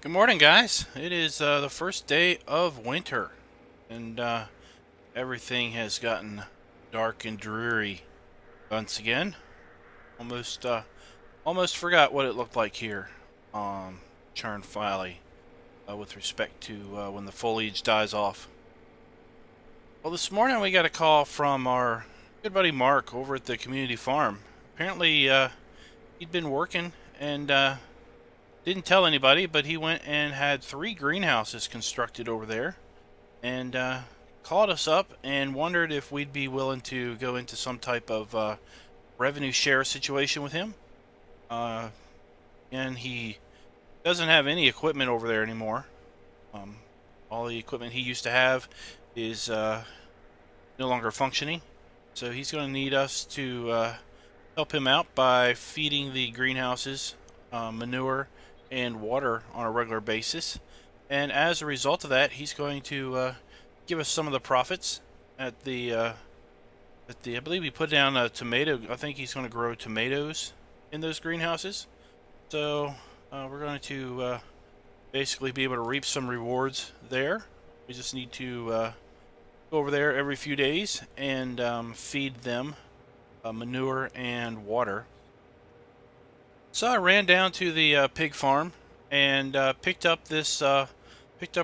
Good morning, guys. It is the first day of winter, and everything has gotten dark and dreary once again. Almost, almost forgot what it looked like here on Churn Valley with respect to when the foliage dies off. Well, this morning we got a call from our good buddy Mark over at the community farm. Apparently, he'd been working and didn't tell anybody, but he went and had 3 greenhouses constructed over there and called us up and wondered if we'd be willing to go into some type of revenue share situation with him. And he doesn't have any equipment over there anymore. All the equipment he used to have is no longer functioning. So he's going to need us to help him out by feeding the greenhouses manure and water on a regular basis. And as a result of that, he's going to give us some of the profits at the I believe he put down a tomato. I think he's going to grow tomatoes in those greenhouses. So we're going to basically be able to reap some rewards there. We just need to go over there every few days and feed them manure and water. So I ran down to the pig farm and picked up a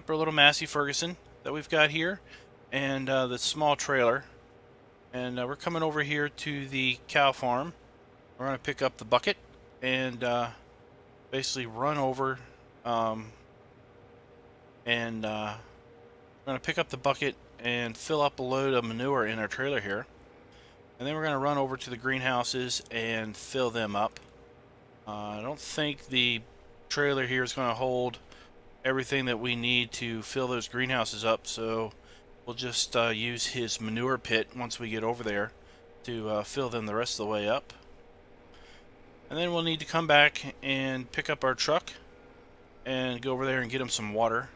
little Massey Ferguson that we've got here, and the small trailer. And we're coming over here to the cow farm. We're going to pick up the bucket and basically run over and we're going to pick up the bucket and fill up a load of manure in our trailer here. And then we're going to run over to the greenhouses and fill them up. I don't think the trailer here is going to hold everything that we need to fill those greenhouses up, so we'll just use his manure pit once we get over there to fill them the rest of the way up. And then we'll need to come back and pick up our truck and go over there and get him some water.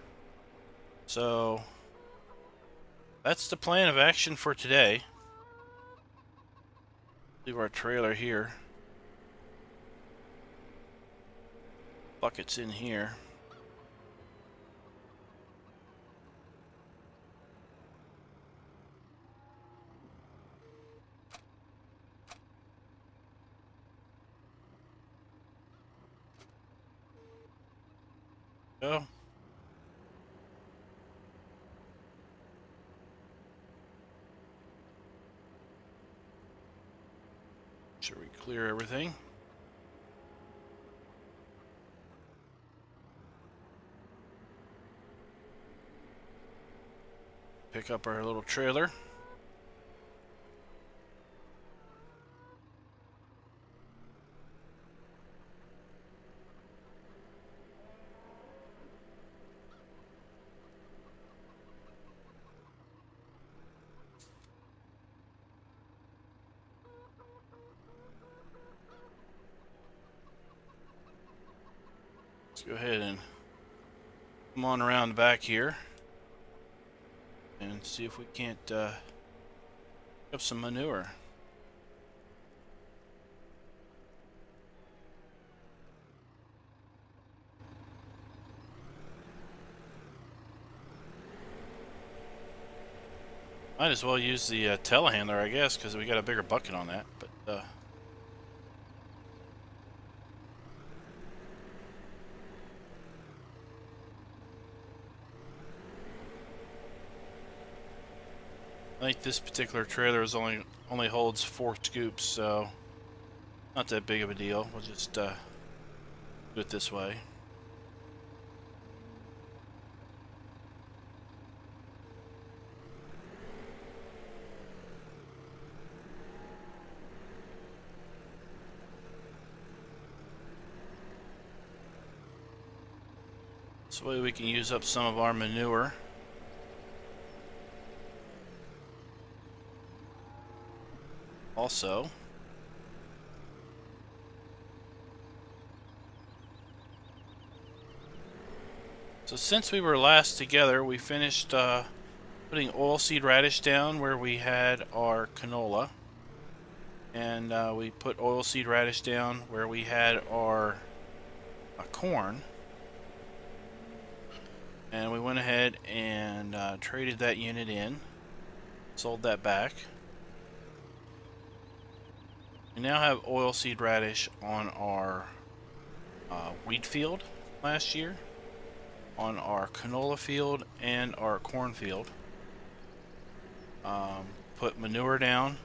So that's the plan of action for today. Leave our trailer here. Buckets in here. Go. Sure we clear everything. Pick up our little trailer. Let's go ahead and come on around the back here and see if we can't pick up some manure. Might as well use the telehandler, I guess, because we got a bigger bucket on that. But I think this particular trailer only holds 4 scoops, so not that big of a deal. We'll just do it this way. This way we can use up some of our manure. Also, so since we were last together, we finished putting oilseed radish down where we had our canola, and we put oilseed radish down where we had our corn. and we went ahead and traded that unit in, sold that back. We now have oilseed radish on our wheat field last year, on our canola field, and our corn field. Put manure down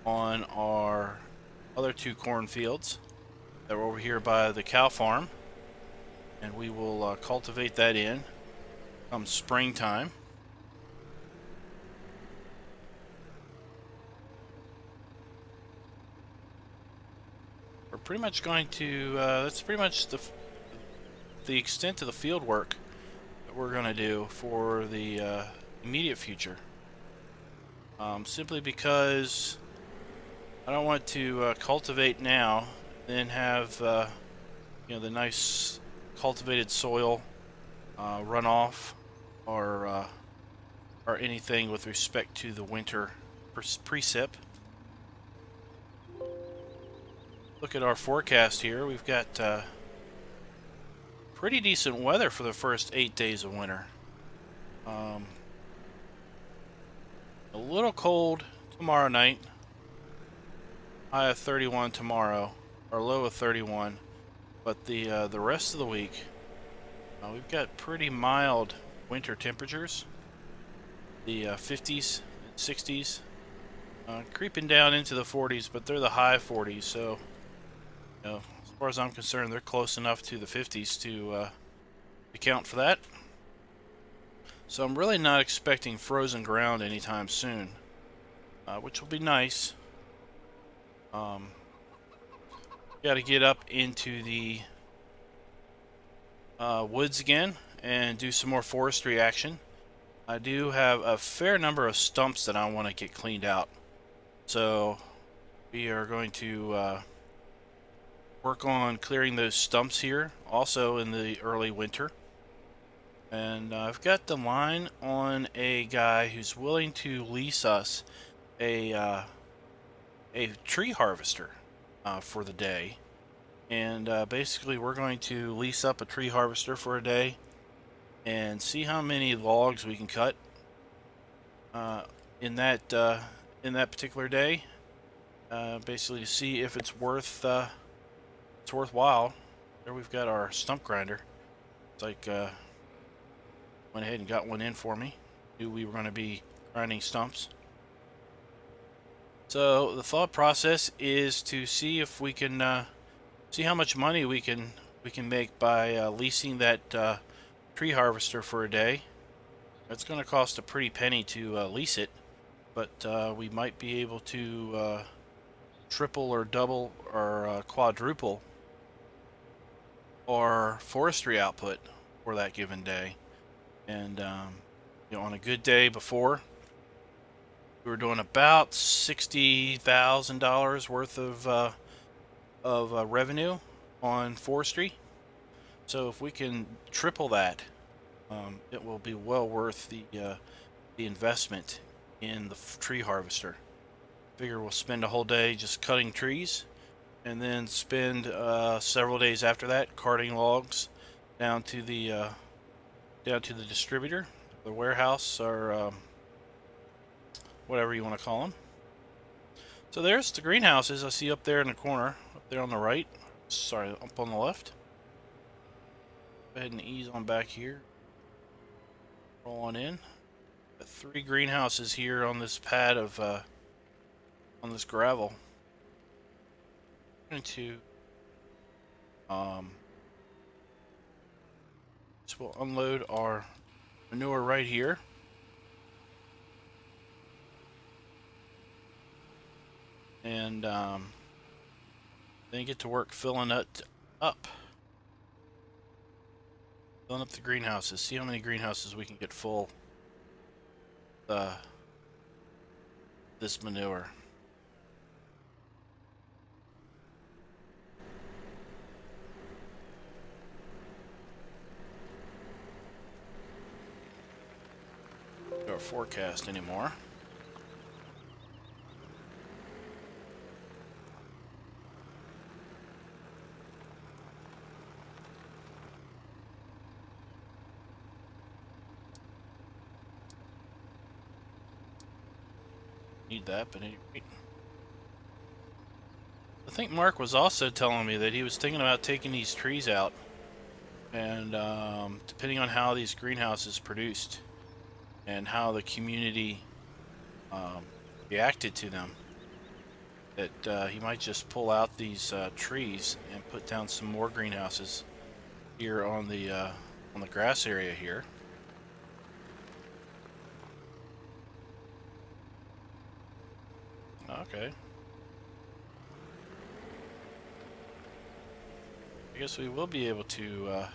on our other 2 corn fields that were over here by the cow farm, and we will cultivate that in come springtime. We're pretty much going to that's pretty much the extent of the field work that we're going to do for the immediate future. Simply because I don't want to cultivate now, then have you know, the nice cultivated soil runoff or anything with respect to the winter precip. Look at our forecast here. We've got pretty decent weather for the first 8 days of winter. A little cold tomorrow night. High of 31 tomorrow, or low of 31. But the rest of the week, we've got pretty mild winter temperatures. The 50s, 60s, creeping down into the 40s, but they're the high 40s. So, you know, as far as I'm concerned, they're close enough to the 50s to count for that. So I'm really not expecting frozen ground anytime soon, which will be nice. Got to get up into the woods again and do some more forestry action. I do have a fair number of stumps that I want to get cleaned out. So we are going to work on clearing those stumps here also in the early winter. And I've got the line on a guy who's willing to lease us a tree harvester for the day. And basically we're going to lease up a tree harvester for a day and see how many logs we can cut in that particular day. Basically to see if it's worthwhile. There we've got our stump grinder. It's like went ahead and got one in for me. Knew we were going to be grinding stumps. So the thought process is to see if we can see how much money we can make by leasing that tree harvester for a day. It's going to cost a pretty penny to lease it, but we might be able to triple or double or quadruple our forestry output for that given day. And you know, on a good day before, we were doing about $60,000 worth of revenue on forestry. So if we can triple that, it will be well worth the investment in the tree harvester. Figure we'll spend a whole day just cutting trees, and then spend several days after that carting logs down to the distributor, the warehouse, or whatever you want to call them. So there's the greenhouses I see up there in the corner, up there on the right. Sorry, up on the left. Go ahead and ease on back here. Roll on in. Got 3 greenhouses here on this pad of on this gravel. I'm going to so we'll unload our manure right here. And then get to work filling it up. Filling up the greenhouses. See how many greenhouses we can get full this manure. Our forecast anymore. need that, but anyway. I think Mark was also telling me that he was thinking about taking these trees out, and depending on how these greenhouses produced and how the community reacted to them, that he might just pull out these trees and put down some more greenhouses here on the grass area here. Okay. I guess we will be able to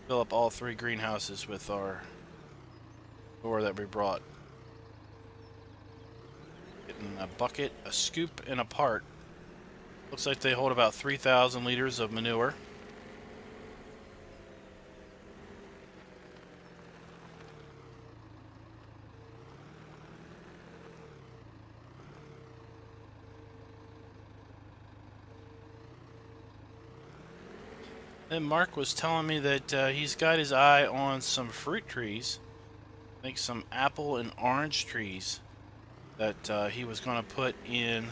fill up all 3 greenhouses with our ore that we brought. Getting a bucket, a scoop, and a part. Looks like they hold about 3,000 liters of manure. Then Mark was telling me that he's got his eye on some fruit trees. I think some apple and orange trees that he was going to put in,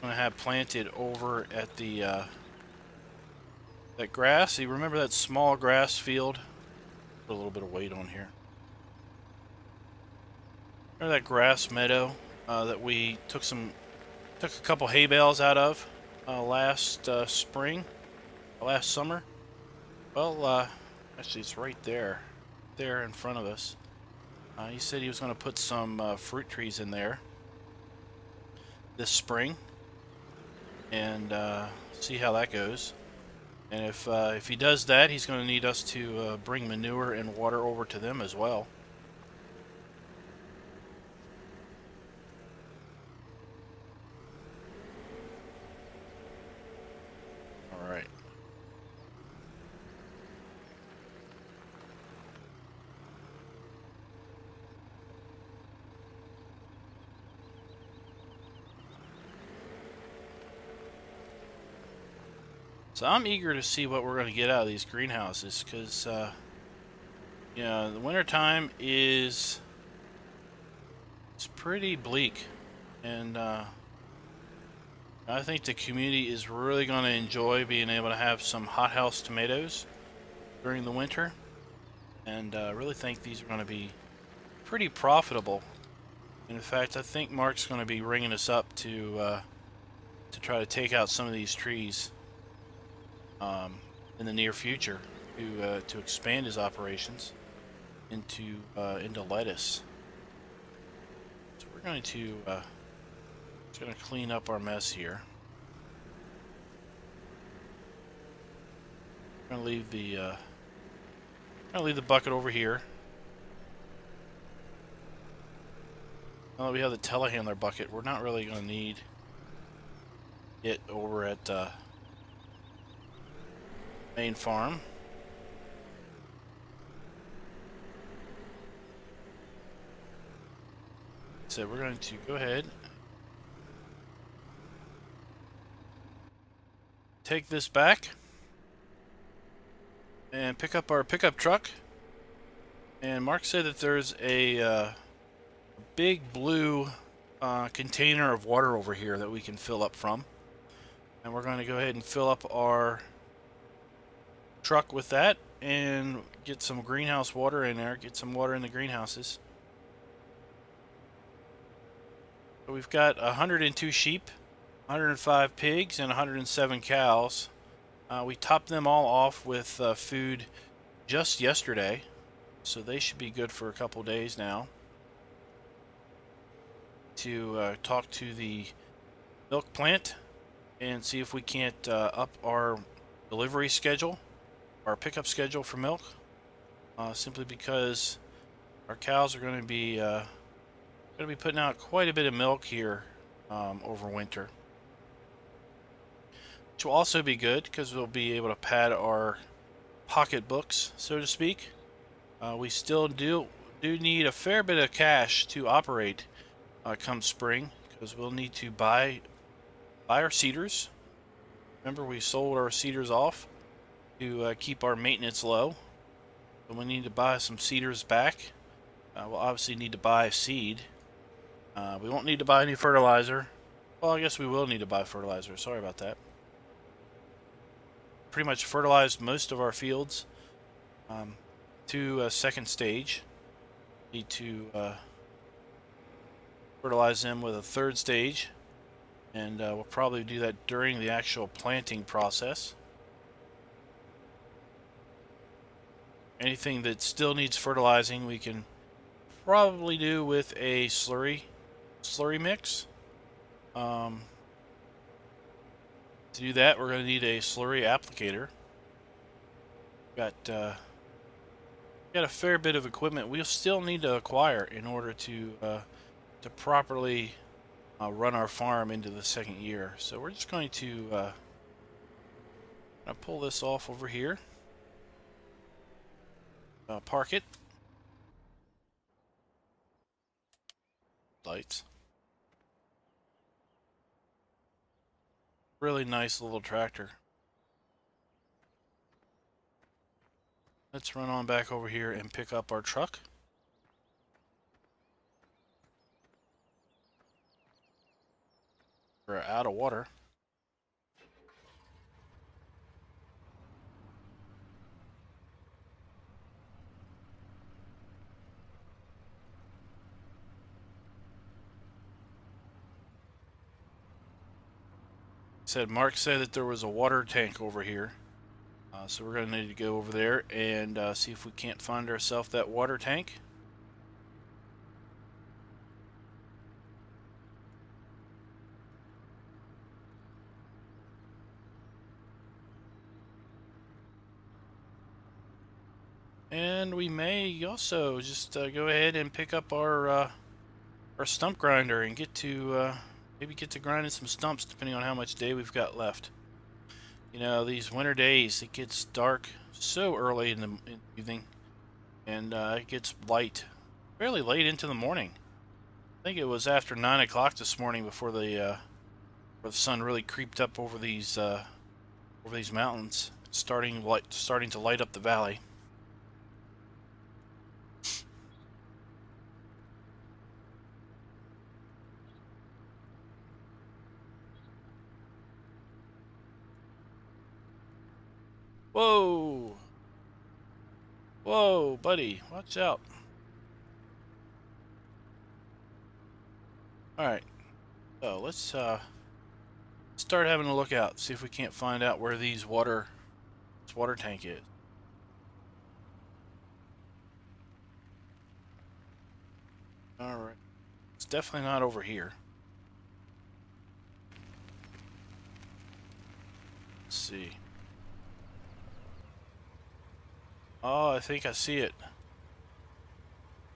going to have planted over at the that grass. You remember that small grass field? Put a little bit of weight on here. Remember that grass meadow that we took a couple hay bales out of last spring? Last summer? Well, actually it's right there in front of us. He said he was going to put some fruit trees in there this spring and see how that goes. And if he does that, he's going to need us to bring manure and water over to them as well. All right. So I'm eager to see what we're going to get out of these greenhouses, because you know, the winter time is pretty bleak, and I think the community is really going to enjoy being able to have some hothouse tomatoes during the winter, and I really think these are going to be pretty profitable. And in fact, I think Mark's going to be ringing us up to try to take out some of these trees in the near future to expand his operations into lettuce. So we're going to clean up our mess here. We're going to leave the bucket over here. Now that we have the telehandler bucket, we're not really going to need it over at main farm. So we're going to go ahead, take this back, and pick up our pickup truck. And Mark said that there's a big blue container of water over here that we can fill up from. And we're going to go ahead and fill up our truck with that and get some greenhouse water in there, get some water in the greenhouses. So we've got 102 sheep, 105 pigs, and 107 cows. We topped them all off with food just yesterday, so they should be good for a couple days now. To talk to the milk plant and see if we can't up our delivery schedule, our pickup schedule for milk, simply because our cows are going to be putting out quite a bit of milk here over winter, which will also be good because we'll be able to pad our pocketbooks, so to speak. We still do need a fair bit of cash to operate come spring, because we'll need to buy our seeders. Remember, we sold our seeders off to keep our maintenance low, so we need to buy some seeders back We'll obviously need to buy seed. We won't need to buy any fertilizer. Well, I guess we will need to buy fertilizer. Sorry about that. Pretty much fertilized most of our fields to a second stage. Need to fertilize them with a third stage, and we'll probably do that during the actual planting process. Anything that still needs fertilizing, we can probably do with a slurry mix. To do that, we're going to need a slurry applicator. Got a fair bit of equipment we'll still need to acquire in order to properly run our farm into the second year. So we're just going to pull this off over here. Park it. Lights. Really nice little tractor. Let's run on back over here and pick up our truck. We're out of water. Mark said that there was a water tank over here. So we're going to need to go over there and see if we can't find ourselves that water tank. And we may also just go ahead and pick up our stump grinder and get to maybe get to grinding some stumps, depending on how much day we've got left. You know, these winter days, it gets dark so early in the evening, and it gets light fairly late into the morning. I think it was after 9 o'clock this morning before the sun really creeped up over these mountains, starting to light up the valley. Whoa! Whoa, buddy, watch out. Alright, so let's start having a look out, see if we can't find out where this water tank is. Alright, it's definitely not over here. Let's see. Oh, I think I see it.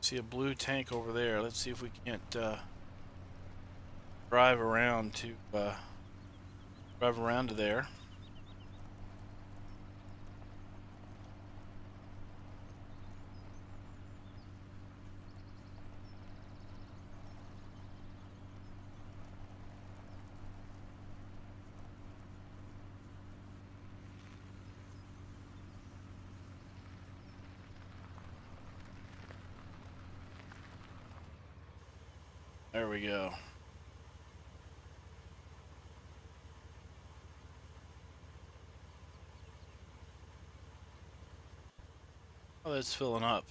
See a blue tank over there. Let's see if we can't drive around to there. There we go. Oh, that's filling up.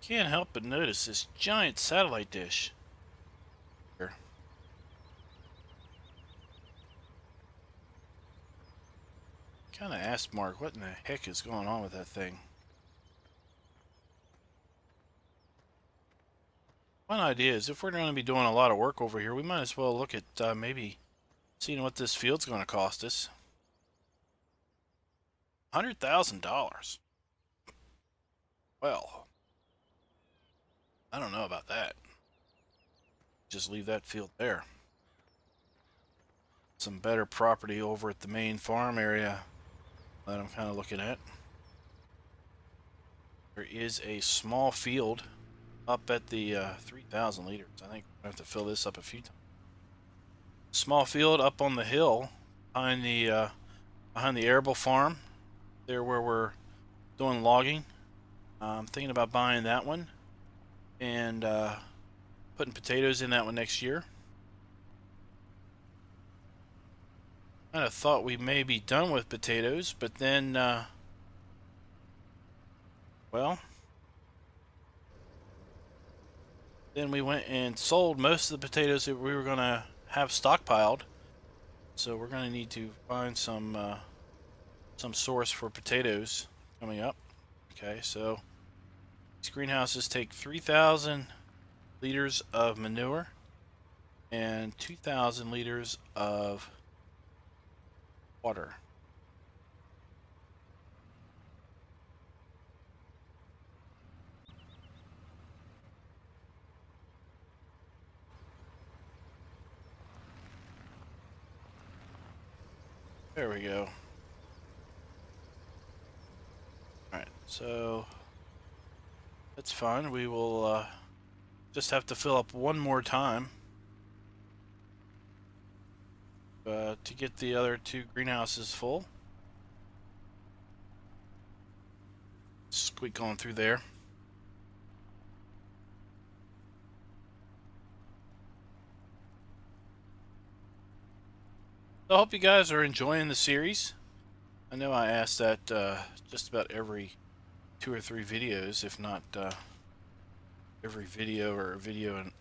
Can't help but notice this giant satellite dish. Here. Kind of asked Mark, what in the heck is going on with that thing? One idea is if we're going to be doing a lot of work over here, we might as well look at maybe seeing what this field's going to cost us. $100,000. Well, I don't know about that. Just leave that field there. Some better property over at the main farm area that I'm kind of looking at. There is a small field up at the 3,000 liters. I think I have to fill this up a few times. Small field up on the hill behind the arable farm, there where we're doing logging. I'm thinking about buying that one and putting potatoes in that one next year. Kind of thought we may be done with potatoes, but then, well, then we went and sold most of the potatoes that we were going to have stockpiled. So we're going to need to find some source for potatoes coming up. Okay, so these greenhouses take 3,000 liters of manure and 2,000 liters of water. There we go. Alright, so that's fine. We will just have to fill up one more time to get the other two greenhouses full. Squeak on through there. So I hope you guys are enjoying the series. I know I asked that just about every 2 or 3 videos, if not every video or a video in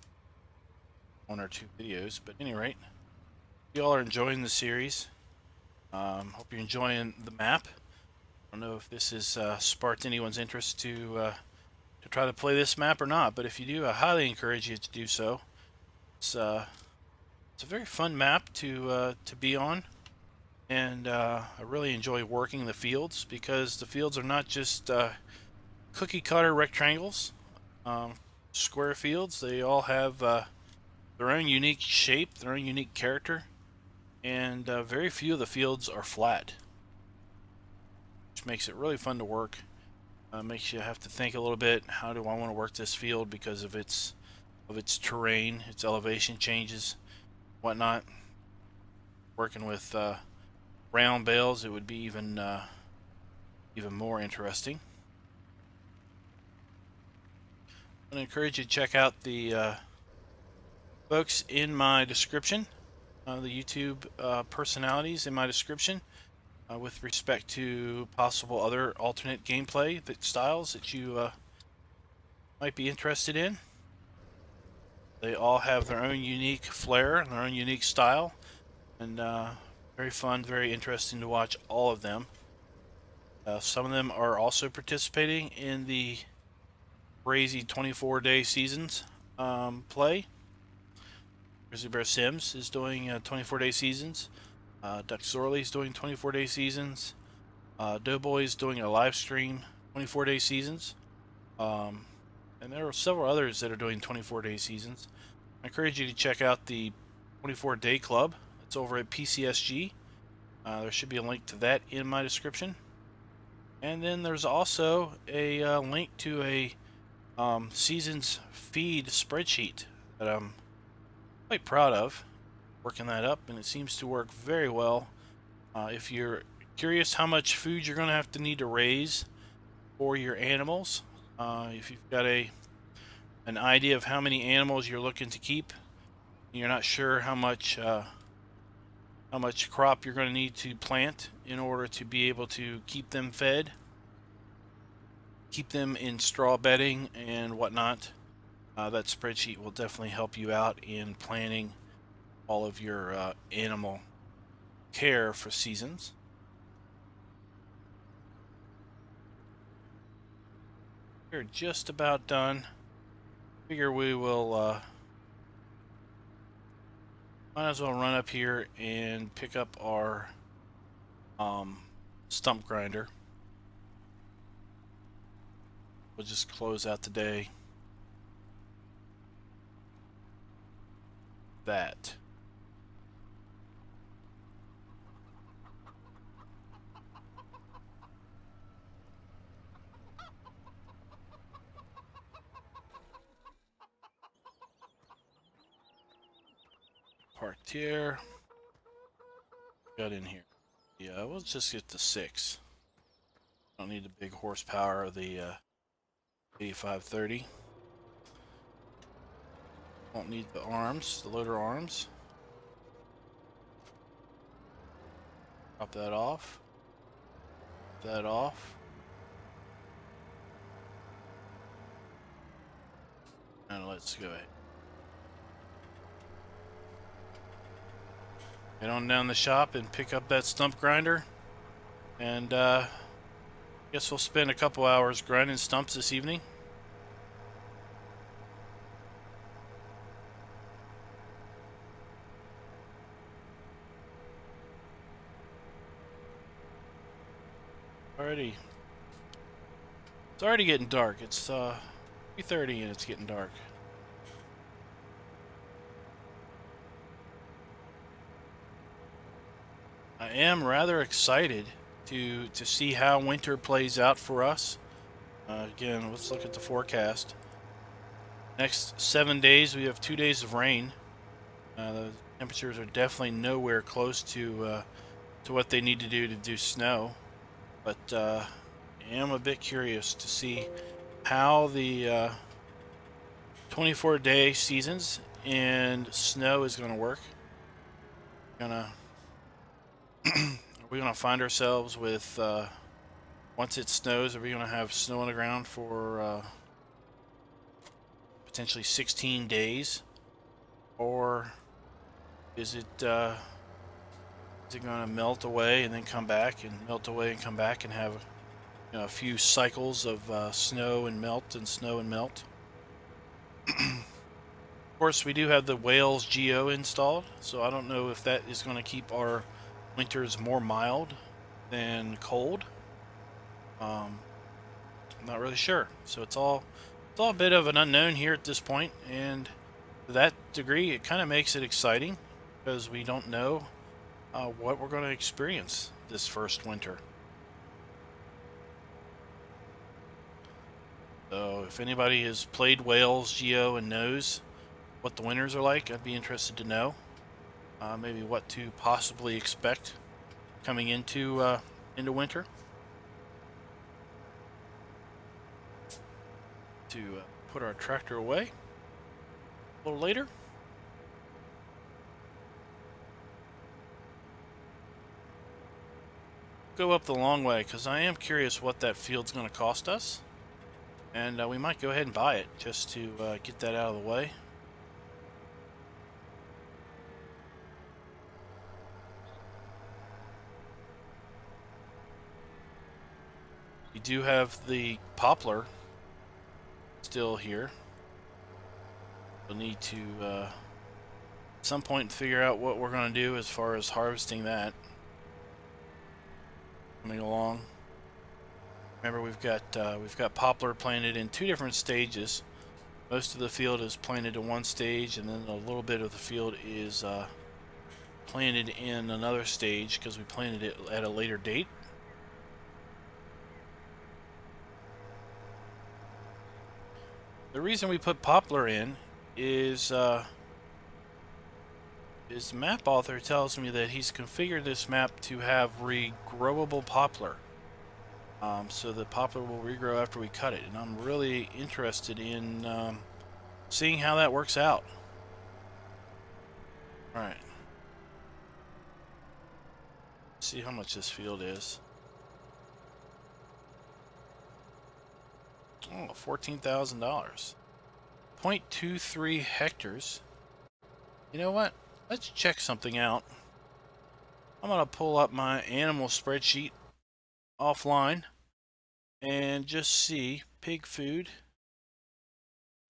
1 or 2 videos. But at any rate, you all are enjoying the series. Hope you're enjoying the map. I don't know if this has sparked anyone's interest to try to play this map or not, but if you do, I highly encourage you to do so. It's a very fun map to be on, and I really enjoy working the fields because the fields are not just cookie cutter rectangles, square fields. They all have their own unique shape, their own unique character, and very few of the fields are flat, which makes it really fun to work. Makes you have to think a little bit, how do I want to work this field because of its terrain, its elevation changes, whatnot. Working with round bales, it would be even more interesting. I'm going to encourage you to check out the folks in my description, the YouTube personalities in my description, with respect to possible other alternate gameplay styles that you might be interested in. They all have their own unique flair and their own unique style, and very fun, very interesting to watch all of them. Some of them are also participating in the crazy 24-day seasons play. Grizzly Bear Sims is doing 24-day seasons. Duck Sorley is doing 24-day seasons. Doughboy is doing a live stream 24-day seasons. And there are several others that are doing 24-day seasons. I encourage you to check out the 24-day club. It's over at PCSG. There should be a link to that in my description. And then there's also a link to a seasons feed spreadsheet that I'm quite proud of, working that up, and it seems to work very well. If you're curious how much food you're going to have to need to raise for your animals, if you've got an idea of how many animals you're looking to keep, and you're not sure how much crop you're going to need to plant in order to be able to keep them fed, keep them in straw bedding and whatnot, that spreadsheet will definitely help you out in planning all of your animal care for seasons. We're just about done. Figure we will might as well run up here and pick up our stump grinder. We'll just close out the day. That. Parked here. Got in here. Yeah, we'll just get the 6. Don't need the big horsepower of the 8530. Won't need the arms, the loader arms. Drop that off. That off. And let's go ahead. Get on down the shop and pick up that stump grinder. And I guess we'll spend a couple hours grinding stumps this evening. Alrighty. It's already getting dark. It's 3:30 and it's getting dark. I am rather excited to see how winter plays out for us. Again, let's look at the forecast. Next 7 days, we have 2 days of rain. The temperatures are definitely nowhere close to what they need to do snow. But I am a bit curious to see how the 24-day seasons and snow is going to work. Are we gonna find ourselves with once it snows, are we gonna have snow on the ground for potentially 16 days, or is it gonna melt away and then come back and melt away and come back and have a few cycles of snow and melt and snow and melt? Of course, we do have the Wales Geo installed, so I don't know if that is going to keep our winters more mild than cold. I'm not really sure. So it's all a bit of an unknown here at this point, and to that degree, it kind of makes it exciting because we don't know what we're going to experience this first winter. So if anybody has played Wales Geo and knows what the winters are like, I'd be interested to know. Maybe what to possibly expect coming into winter. To put our tractor away a little later. Go up the long way because I am curious what that field's going to cost us, and we might go ahead and buy it just to get that out of the way. We do have the poplar still here. We'll need to at some point figure out what we're going to do as far as harvesting that. Coming along. Remember, we've got poplar planted in 2 different stages. Most of the field is planted in one stage, and then a little bit of the field is planted in another stage because we planted it at a later date. The reason we put poplar in is the map author tells me that he's configured this map to have regrowable poplar. So the poplar will regrow after we cut it, and I'm really interested in seeing how that works out. Alright. See how much this field is. Oh, $14,000. 0.23 hectares. You know what? Let's check something out. I'm going to pull up my animal spreadsheet offline and just see pig food.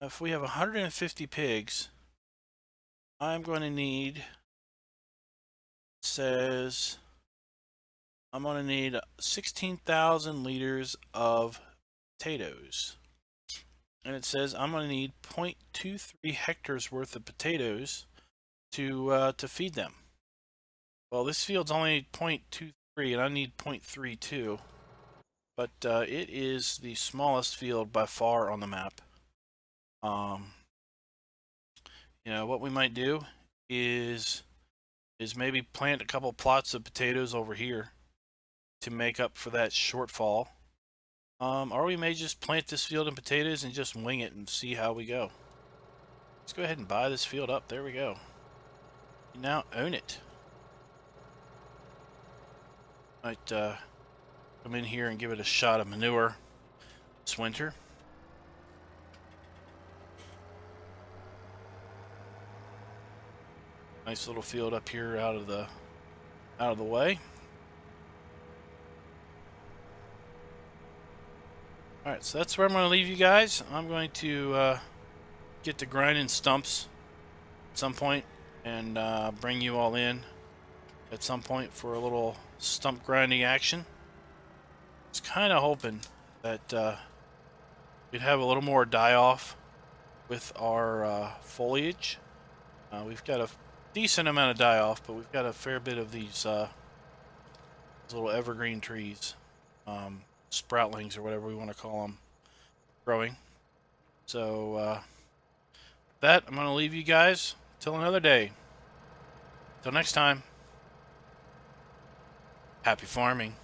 If we have 150 pigs, I'm going to need, it says, I'm going to need 16,000 liters of potatoes. And it says I'm going to need 0.23 hectares worth of potatoes to feed them. Well, this field's only 0.23 and I need 0.32. But it is the smallest field by far on the map. You know, what we might do is maybe plant a couple plots of potatoes over here to make up for that shortfall. Or we may just plant this field in potatoes and just wing it and see how we go. Let's go ahead and buy this field up. There we go. We now own it. Might come in here and give it a shot of manure this winter. Nice little field up here out of the way. Alright, so that's where I'm going to leave you guys. I'm going to get to grinding stumps at some point and bring you all in at some point for a little stump grinding action. I was kind of hoping that we'd have a little more die-off with our foliage. We've got a decent amount of die-off, but we've got a fair bit of these little evergreen trees. Sproutlings or whatever we want to call them growing. So that I'm going to leave you guys till another day. Till next time, happy farming.